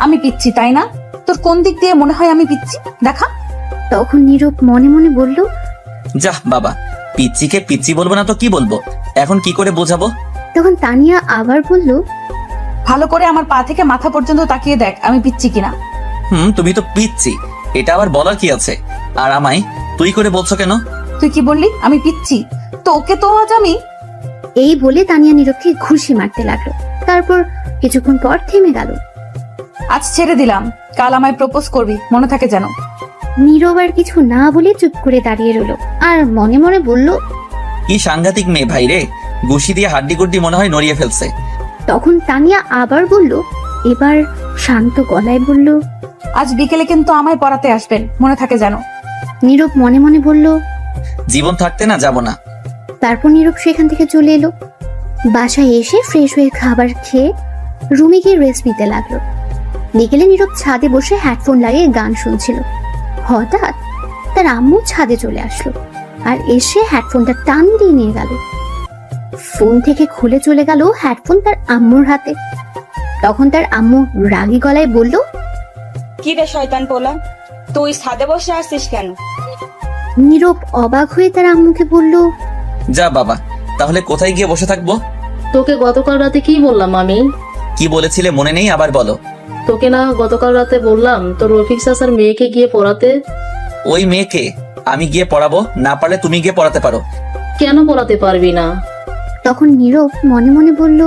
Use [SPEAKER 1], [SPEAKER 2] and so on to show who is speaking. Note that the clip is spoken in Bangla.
[SPEAKER 1] আমি পিচ্ছি তাই না? তোর কোন দিক দিয়ে মনে হয় আমি পিচ্ছি দেখা?
[SPEAKER 2] তখন নীরব মনে মনে বলল,
[SPEAKER 3] যাহ বাবা, পিচ্চিকে পিচ্চি বলবো না তো কি বলবো? এখন কি করে বোঝাবো?
[SPEAKER 2] তখন তানিয়া আবার বলল,
[SPEAKER 1] ভালো করে আমার পা থেকে মাথা পর্যন্ত তাকিয়ে দেখ আমি পিচ্ছি কিনা।
[SPEAKER 3] তুমি তো পিচ্ছি, এটা আবার বলার কি আছে? আর আমায় তুই করে বলছো কেন?
[SPEAKER 1] তুই কি বললি আমি পিচ্ছি? তো ওকে তো আজ আমি।
[SPEAKER 2] এই বলে তানিয়া নীরবকে ঘুষি মারতে লাগলো। তারপর কিছুক্ষণ পর থেমে গেল।
[SPEAKER 1] আজ ছেড়ে দিলাম, কাল আমায় প্রপোজ করবি, মনে থাকে যেন।
[SPEAKER 2] নীরব আর কিছু না বলে চুপ করে দাঁড়িয়ে রইল আর মনে মনে বলল,
[SPEAKER 3] কি সাংঘাতিক মেয়ে ভাই রে, ঘুষি দিয়ে হাড্ডি গুড্ডি মনে হয় নড়িয়ে ফেলছে।
[SPEAKER 2] তখন তানিয়া আবার বলল, এবার শান্ত গলায় বলল,
[SPEAKER 1] আজ বিকেলে কিন্তু আমায় পড়াতে আসবেন, মনে থাকে যেন।
[SPEAKER 2] নীরব মনে মনে বলল।
[SPEAKER 3] জীবন থাকতে না যাব না।
[SPEAKER 2] তারপর নীরব সেখান থেকে চলে এলো। বাসায় এসে ফ্রেশ হয়ে খাবার খেয়ে রুমে গিয়ে রেস্ট নিতে লাগলো। বিকেলে নীরব ছাদে বসে হেডফোন লাগিয়ে গান শুনছিল। হঠাৎ তার আম্মু ছাদে চলে আসলো আর এসে হেডফোনটা টান দিয়ে নিয়ে গেল। ফোন থেকে খুলে চলে গেল হেডফোন তার আম্মুর হাতে। তখন তার আম্মু রাগী গলায় বলল,
[SPEAKER 4] কি রে শয়তান পোলা, তুই ছাদে বসে আসছিস কেন?
[SPEAKER 2] নীরব অবাক হয়ে তার আম্মুকে বলল,
[SPEAKER 3] যা বাবা, তাহলে কোথায় গিয়ে বসে থাকবো?
[SPEAKER 5] তোকে গতকাল রাতে কি বললাম আমি?
[SPEAKER 3] কি বলেছিলে মনে নেই? আবার বলো।
[SPEAKER 5] তোকে না গতকাল রাতে বললাম তোর রফিক চাচার মেয়েকে গিয়ে পড়াতে?
[SPEAKER 3] ওই মেয়েকে আমি গিয়ে পড়াবো, না পারলে তুমি গিয়ে পড়াতে পারো।
[SPEAKER 5] কেন পড়াতে পারবি না?
[SPEAKER 2] তখন নীরব মনে মনে বলল,